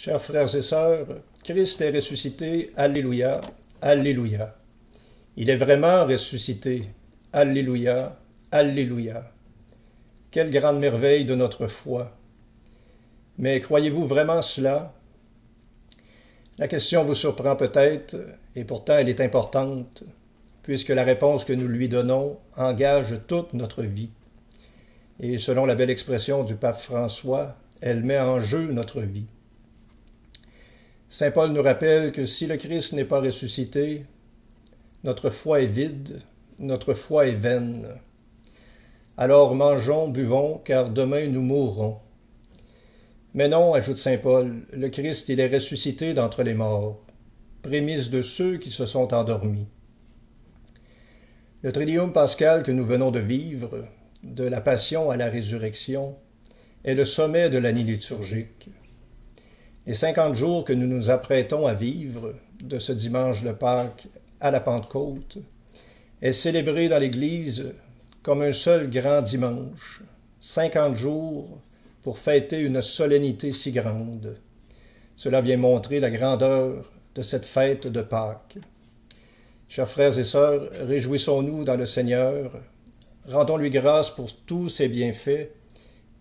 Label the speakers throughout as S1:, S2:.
S1: Chers frères et sœurs, Christ est ressuscité, Alléluia, Alléluia. Il est vraiment ressuscité, Alléluia, Alléluia. Quelle grande merveille de notre foi. Mais croyez-vous vraiment cela? La question vous surprend peut-être, et pourtant elle est importante, puisque la réponse que nous lui donnons engage toute notre vie. Et selon la belle expression du pape François, elle met en jeu notre vie. Saint Paul nous rappelle que si le Christ n'est pas ressuscité, notre foi est vide, notre foi est vaine. Alors mangeons, buvons, car demain nous mourrons. Mais non, ajoute saint Paul, le Christ, il est ressuscité d'entre les morts, prémisse de ceux qui se sont endormis. Le Triduum pascal que nous venons de vivre, de la Passion à la résurrection, est le sommet de l'année liturgique. Les 50 jours que nous nous apprêtons à vivre, de ce dimanche de Pâques à la Pentecôte, est célébré dans l'Église comme un seul grand dimanche, 50 jours pour fêter une solennité si grande. Cela vient montrer la grandeur de cette fête de Pâques. Chers frères et sœurs, réjouissons-nous dans le Seigneur, rendons-lui grâce pour tous ses bienfaits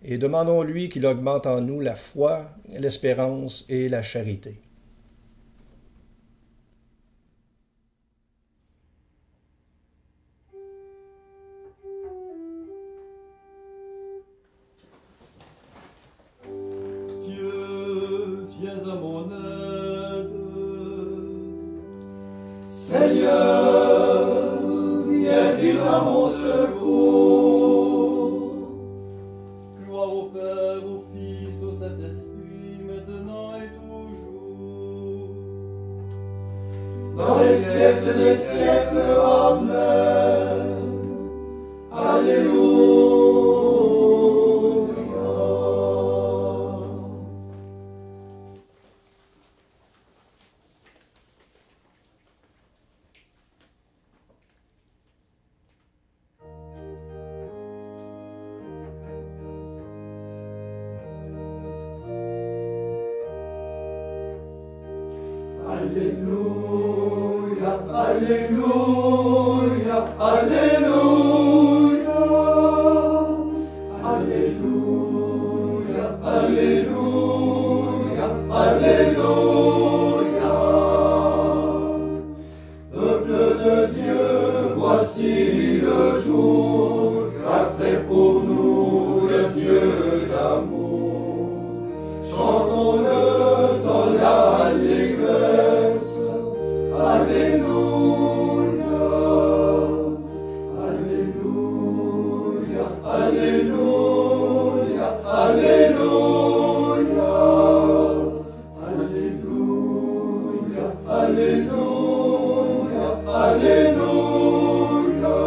S1: et demandons-lui qu'il augmente en nous la foi, l'espérance et la charité.
S2: Dieu, viens à mon aide. Seigneur, viens vite à mon secours. Gloire au Père, au Fils, au Saint-Esprit, maintenant et toujours. Dans les siècles des siècles, Amen. Alléluia. Alléluia, Alléluia, Alléluia, Alléluia, Alléluia, Alléluia. Peuple de Dieu, voici le jour qu'a fait pour nous le Dieu d'amour. Chantons-le dans l'allégresse. Alléluia, Alléluia, Alléluia, Alléluia, Alléluia, Alléluia, Alléluia.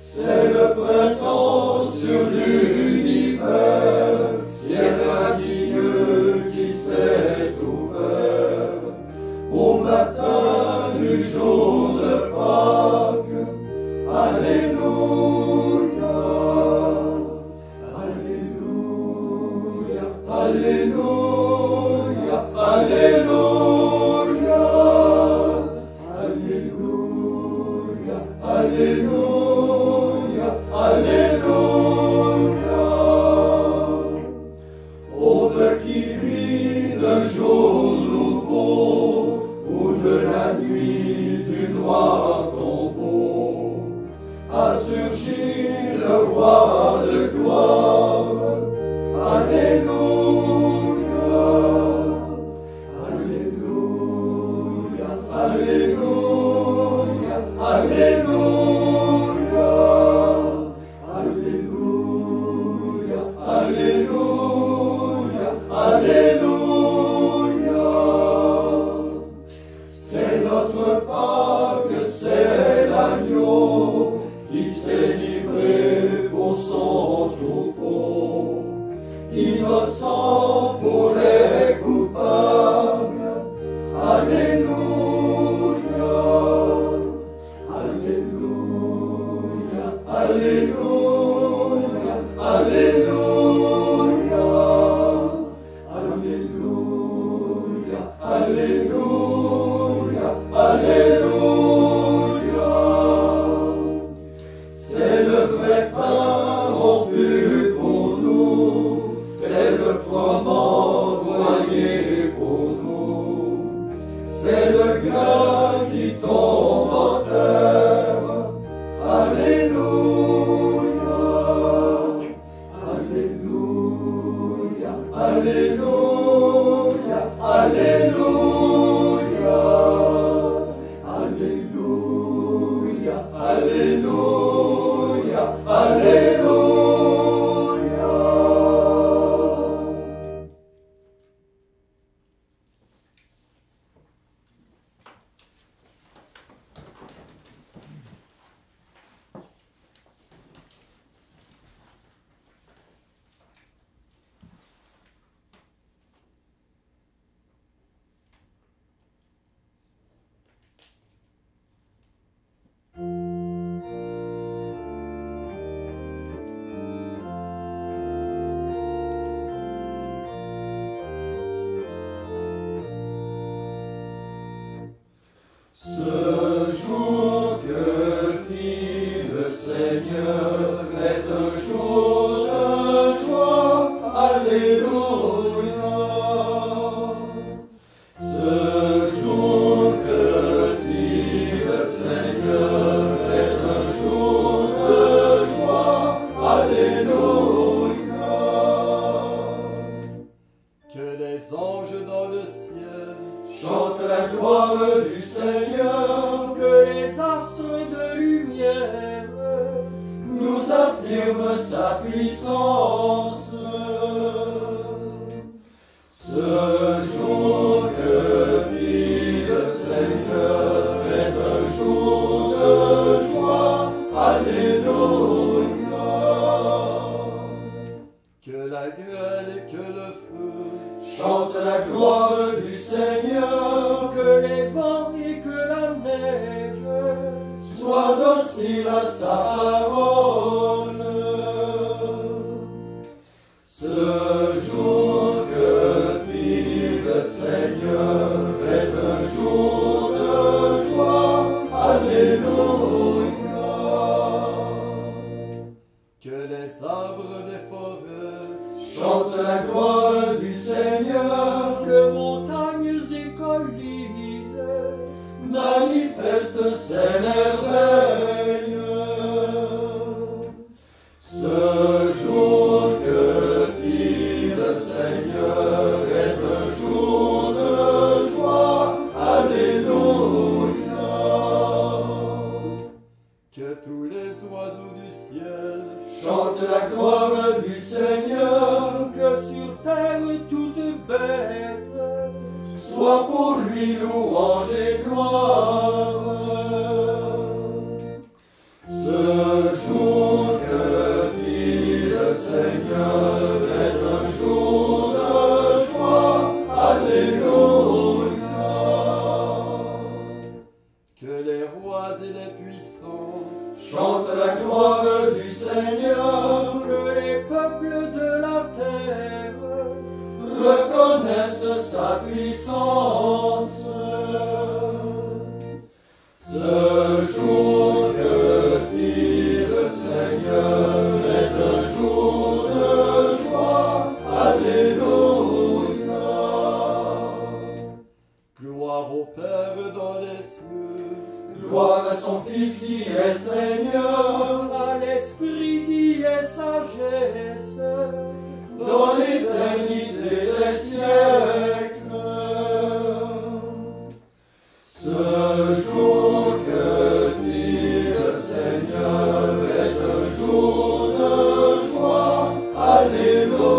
S2: C'est le printemps sur l'univers, ciel radieux qui s'est ouvert. Au matin du jour de Pâques, Alléluia, Alléluia, Alléluia, Alléluia, Alléluia, Alléluia, Alléluia. Aube qui brille d'un jour nouveau, ou de la nuit du noir tombeau, a surgi le roi de gloire. Alléluia, Alléluia, Alléluia, Alléluia, Alléluia, Alléluia, Alléluia. C'est notre Pâques, c'est l'agneau qui s'est livré pour son troupeau, innocent pour les coupables. Alléluia, Alléluia, Alléluia, Alléluia, Alléluia. comme envoyé pour nous. C'est le grain qui tombe en terre. Alléluia, Alléluia, Alléluia, Alléluia, Alléluia, Alléluia, Alléluia. Ce jour que fit le Seigneur est un jour de joie, Alléluia. Ce jour que fit le Seigneur est un jour de joie, Alléluia. Que les anges dans le ciel chantent la gloire du Seigneur, que les astres de lumière nous affirment sa puissance. Ce jour que fit le Seigneur est un jour de joie, Alléluia. Que la grêle et que le feu chantent la gloire du Seigneur, que les vents et que la neige soient dociles à sa parole. Ce jour que fit le Seigneur est un jour de joie, Alléluia. Que les arbres des forêts chantent la gloire du Seigneur, que montagnes et collines manifestent ses merveilles. Ce jour que fit le Seigneur est un jour de joie, Alléluia. Que tous les oiseaux du ciel chantent la gloire du Seigneur, que sur terre toute bête soit pour lui louange et gloire. Ce jour que fit le Seigneur est un jour de joie, Alléluia. Que les rois et les puissants chantent la gloire du Seigneur, que les peuples de la terre reconnaissent sa puissance. Ce jour que fit le Seigneur est un jour de joie, Alléluia. Gloire au Père dans les cieux, gloire à son Fils qui est Seigneur, à l'Esprit qui est sagesse, dans l'éternité des siècles. Ce jour que fit le Seigneur est un jour de joie, Alléluia.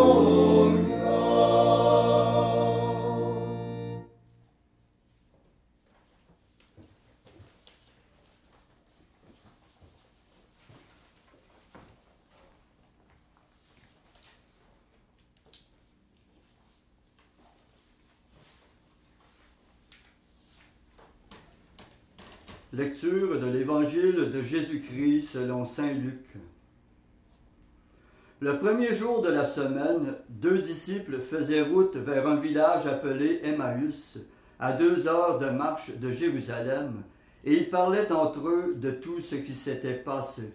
S3: Lecture de l'Évangile de Jésus-Christ selon saint Luc. Le premier jour de la semaine, 2 disciples faisaient route vers un village appelé Emmaüs, à 2 heures de marche de Jérusalem, et ils parlaient entre eux de tout ce qui s'était passé.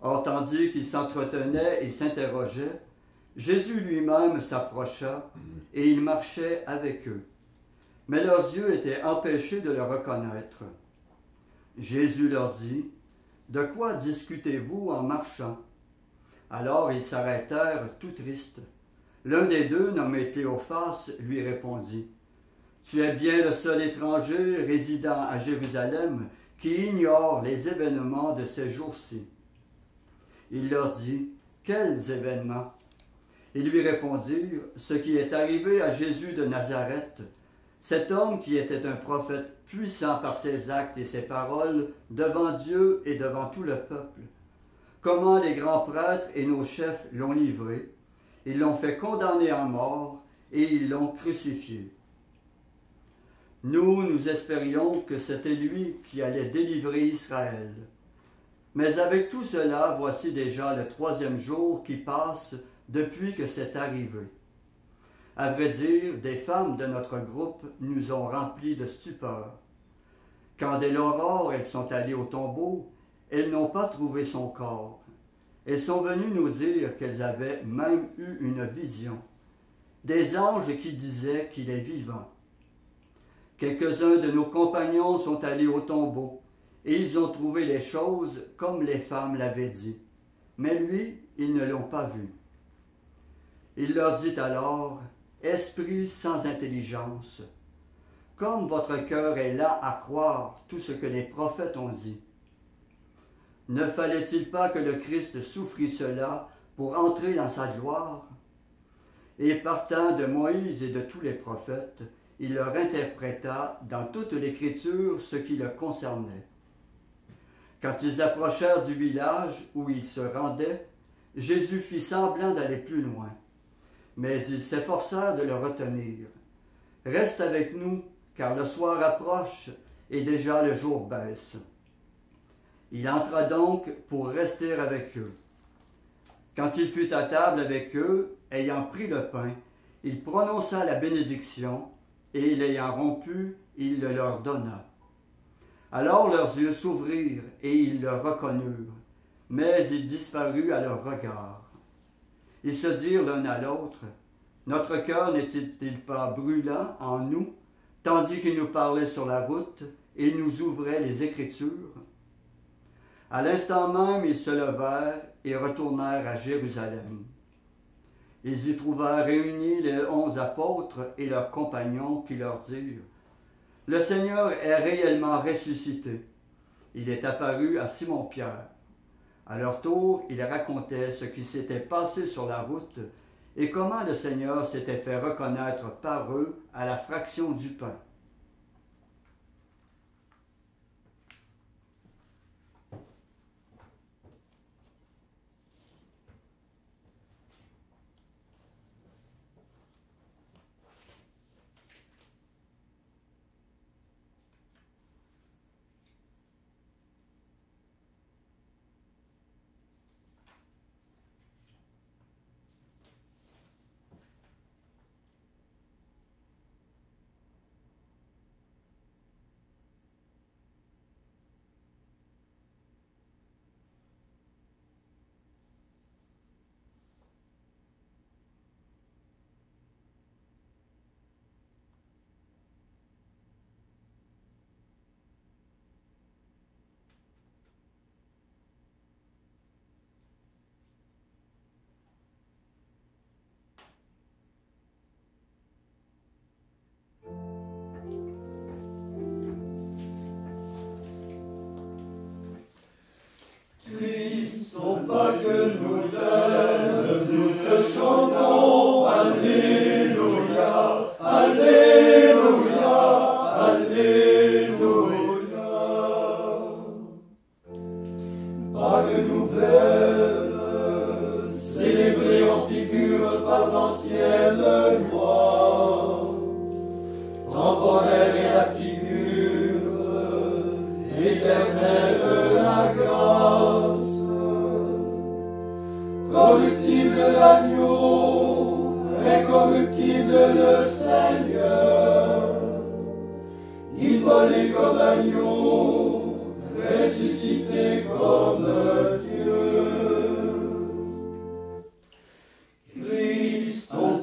S3: Or, tandis qu'ils s'entretenaient et s'interrogeaient, Jésus lui-même s'approcha et il marchait avec eux. Mais leurs yeux étaient empêchés de le reconnaître. Jésus leur dit, « De quoi discutez-vous en marchant? » Alors ils s'arrêtèrent tout tristes. L'un des deux, nommé Cléophas, lui répondit, « Tu es bien le seul étranger résidant à Jérusalem qui ignore les événements de ces jours-ci. » Il leur dit, « Quels événements? » Ils lui répondirent, « Ce qui est arrivé à Jésus de Nazareth, cet homme qui était un prophète puissant par ses actes et ses paroles devant Dieu et devant tout le peuple. Comment les grands prêtres et nos chefs l'ont livré, ils l'ont fait condamner à mort et ils l'ont crucifié. Nous espérions que c'était lui qui allait délivrer Israël. Mais avec tout cela, voici déjà le 3e jour qui passe depuis que c'est arrivé. À vrai dire, des femmes de notre groupe nous ont remplis de stupeur. Quand dès l'aurore elles sont allées au tombeau, elles n'ont pas trouvé son corps. Elles sont venues nous dire qu'elles avaient même eu une vision. Des anges qui disaient qu'il est vivant. Quelques-uns de nos compagnons sont allés au tombeau, et ils ont trouvé les choses comme les femmes l'avaient dit. Mais lui, ils ne l'ont pas vu. Il leur dit alors, « Esprit sans intelligence, comme votre cœur est là à croire tout ce que les prophètes ont dit. Ne fallait-il pas que le Christ souffrit cela pour entrer dans sa gloire? » Et partant de Moïse et de tous les prophètes, il leur interpréta dans toute l'Écriture ce qui le concernait. Quand ils approchèrent du village où ils se rendaient, Jésus fit semblant d'aller plus loin. Mais ils s'efforcèrent de le retenir. « Reste avec nous, car le soir approche et déjà le jour baisse. » Il entra donc pour rester avec eux. Quand il fut à table avec eux, ayant pris le pain, il prononça la bénédiction, et l'ayant rompu, il le leur donna. Alors leurs yeux s'ouvrirent, et ils le reconnurent, mais il disparut à leur regard. Ils se dirent l'un à l'autre, « Notre cœur n'était-il pas brûlant en nous, tandis qu'il nous parlait sur la route et nous ouvrait les Écritures? » À l'instant même, ils se levèrent et retournèrent à Jérusalem. Ils y trouvèrent réunis les 11 apôtres et leurs compagnons qui leur dirent, « Le Seigneur est réellement ressuscité. Il est apparu à Simon-Pierre. » À leur tour, ils racontaient ce qui s'était passé sur la route et comment le Seigneur s'était fait reconnaître par eux à la fraction du pain.
S2: Ton Pâques nouvelle, nous te chantons, Alléluia, Alléluia, Alléluia. Pâques nouvelle, célébrée en figure par l'ancienne loi, temporaire et la figure, éternelle la grâce. Corruptible l'agneau, incorruptible le Seigneur, immolé comme agneau, ressuscité comme Dieu.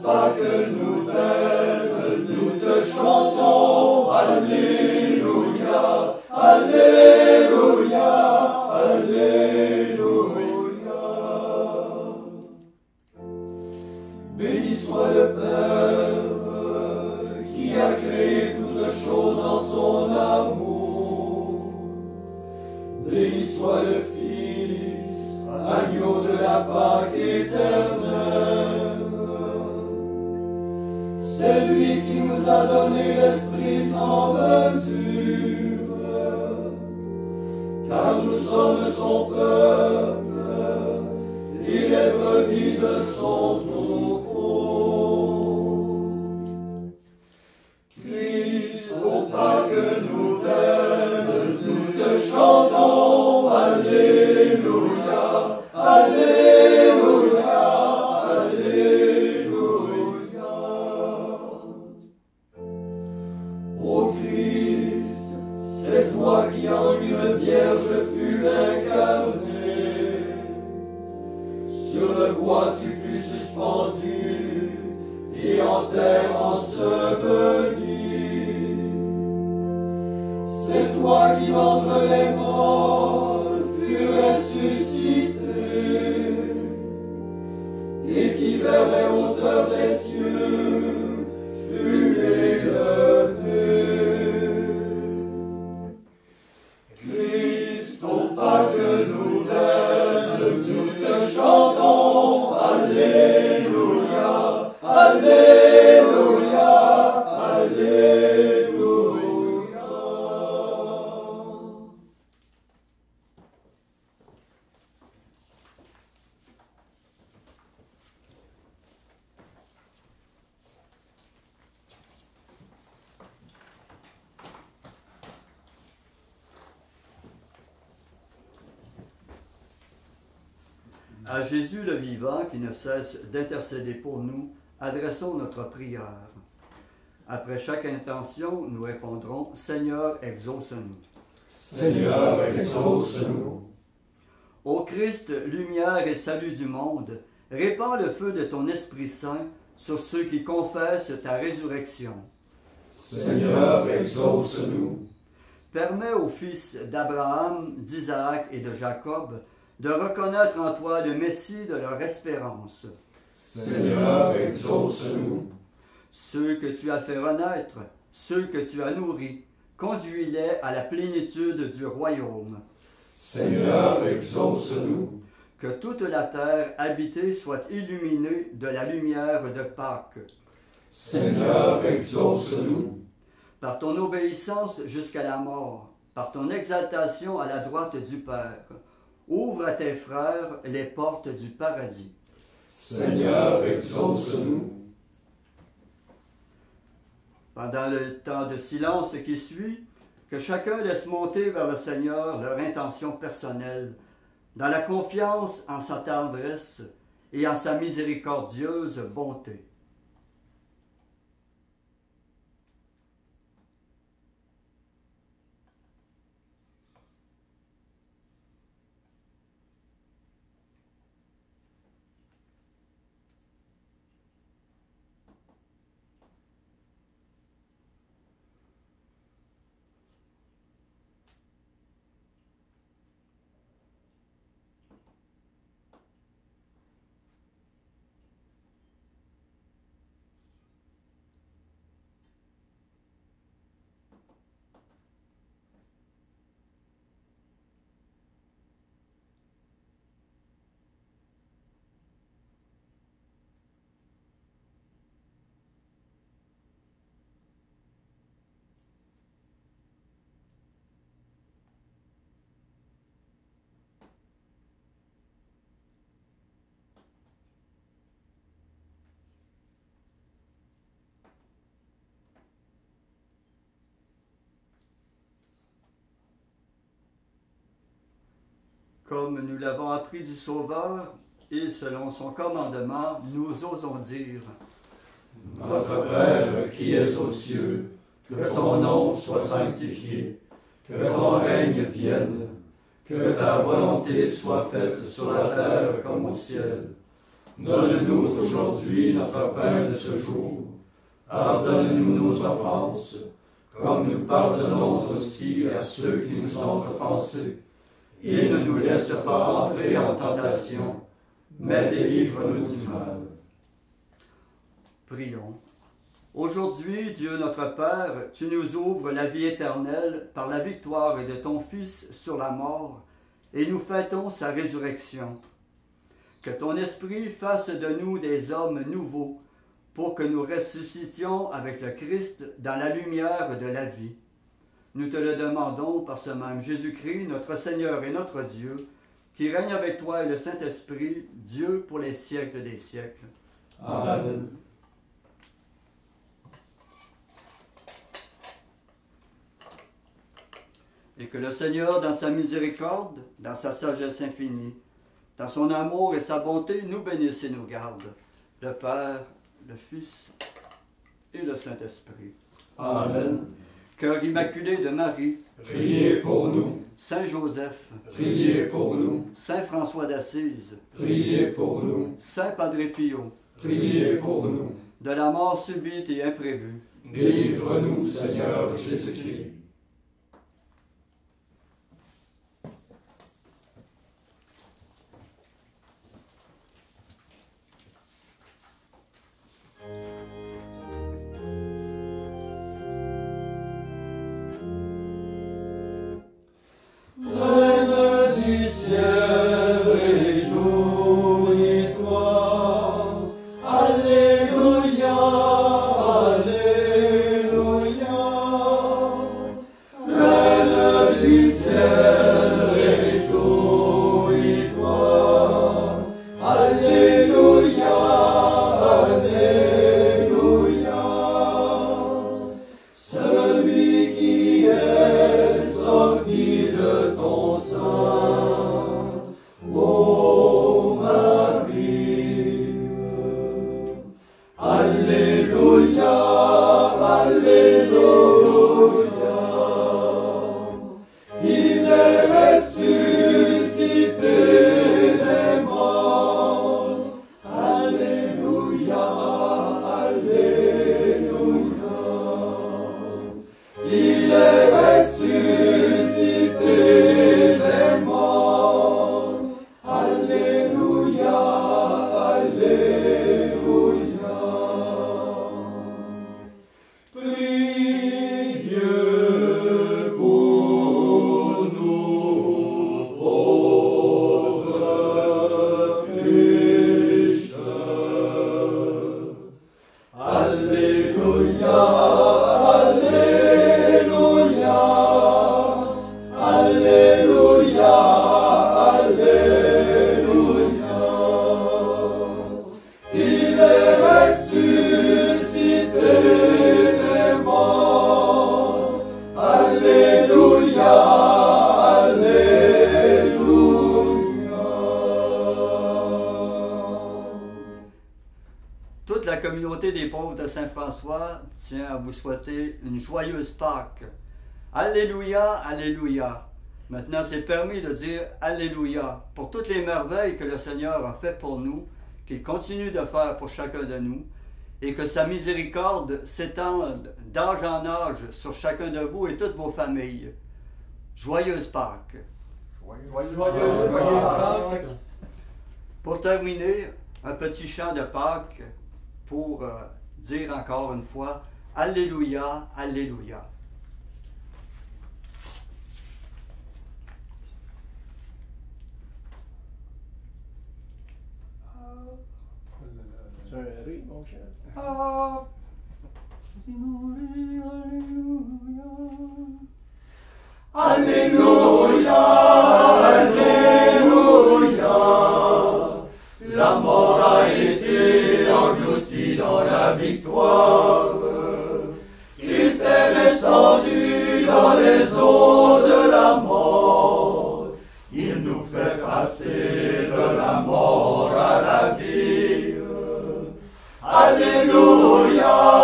S2: Pâques nouvelle, nous te chantons, Alléluia, Alléluia, Alléluia. Béni soit le Père qui a créé toutes choses en son amour. Béni soit le Fils, agneau de la Pâque éternelle. C'est lui qui nous a donné l'Esprit sans mesure, car nous sommes son peuple et les brebis de son troupeau. Christ, aux Pâques nouvelles, nous te chantons, Alléluia, Alléluia, Alléluia. Ô Christ, c'est toi qui en une vierge fus incarné. Sur le bois tu fus suspendu et en terre enseveli. C'est toi qui d'entre les morts fus ressuscité et qui vers les hauteurs des cieux fut élevé. Christ, aux Pâques nouvelles, nous te chantons, Alléluia, Alléluia, Alléluia.
S3: À Jésus le vivant qui ne cesse d'intercéder pour nous, adressons notre prière. Après chaque intention, nous répondrons « Seigneur, exauce-nous ».
S2: Seigneur, exauce-nous.
S3: Ô Christ, lumière et salut du monde, répands le feu de ton Esprit Saint sur ceux qui confessent ta résurrection.
S2: Seigneur, exauce-nous.
S3: Permets aux fils d'Abraham, d'Isaac et de Jacob de reconnaître en toi le Messie de leur espérance.
S2: Seigneur, exauce-nous.
S3: Ceux que tu as fait renaître, ceux que tu as nourris, conduis-les à la plénitude du royaume.
S2: Seigneur, exauce-nous.
S3: Que toute la terre habitée soit illuminée de la lumière de Pâques.
S2: Seigneur, exauce-nous.
S3: Par ton obéissance jusqu'à la mort, par ton exaltation à la droite du Père, ouvre à tes frères les portes du paradis.
S2: Seigneur, exauce-nous.
S3: Pendant le temps de silence qui suit, que chacun laisse monter vers le Seigneur leur intention personnelle, dans la confiance en sa tendresse et en sa miséricordieuse bonté. Comme nous l'avons appris du Sauveur, et selon son commandement, nous osons dire:
S2: Notre Père qui es aux cieux, que ton nom soit sanctifié, que ton règne vienne, que ta volonté soit faite sur la terre comme au ciel. Donne-nous aujourd'hui notre pain de ce jour. Pardonne-nous nos offenses, comme nous pardonnons aussi à ceux qui nous ont offensés. Et ne nous laisse pas entrer en tentation, mais délivre-nous du mal.
S3: Prions. Aujourd'hui, Dieu notre Père, tu nous ouvres la vie éternelle par la victoire de ton Fils sur la mort, et nous fêtons sa résurrection. Que ton Esprit fasse de nous des hommes nouveaux, pour que nous ressuscitions avec le Christ dans la lumière de la vie. Nous te le demandons par ce même Jésus-Christ, notre Seigneur et notre Dieu, qui règne avec toi et le Saint-Esprit, Dieu pour les siècles des siècles.
S2: Amen.
S3: Et que le Seigneur, dans sa miséricorde, dans sa sagesse infinie, dans son amour et sa bonté, nous bénisse et nous garde, le Père, le Fils et le Saint-Esprit.
S2: Amen.
S3: Cœur immaculé de Marie,
S2: Priez pour nous.
S3: Saint Joseph,
S2: Priez pour nous.
S3: Saint François d'Assise,
S2: Priez pour nous.
S3: Saint Padre Pio,
S2: Priez pour nous.
S3: de la mort subite et imprévue,
S2: Délivre-nous, Seigneur Jésus-Christ. Reine du ciel, réjouis-toi. Alléluia, Alléluia. Reine du ciel, réjouis-toi. Alléluia, Alléluia. Celui qui est sorti de ton sein, ô Marie. Alléluia, Alléluia. Il est ressuscité des morts. Alléluia, Alléluia. Il est ressuscité des morts. Alléluia, Alléluia. Prie Dieu pour nous pauvres pécheurs. Alléluia, Alléluia. Alléluia, Alléluia. Il est ressuscité des morts. Alléluia, Alléluia.
S3: toute la communauté des pauvres de Saint-François tient à vous souhaiter une joyeuse Pâques. Alléluia, Alléluia. Maintenant, c'est permis de dire Alléluia pour toutes les merveilles que le Seigneur a fait pour nous, qu'il continue de faire pour chacun de nous, et que sa miséricorde s'étende d'âge en âge sur chacun de vous et toutes vos familles. Joyeuse Pâques.
S2: Joyeuse Pâques.
S3: Pour terminer, un petit chant de Pâques pour dire encore une fois Alléluia, Alléluia.
S1: C'est un rire, mon cher.
S2: Alléluia, Alléluia. La mort a été engloutie dans la victoire. Christ est descendu dans les eaux de la mort. Il nous fait passer de la mort à la vie. Alléluia,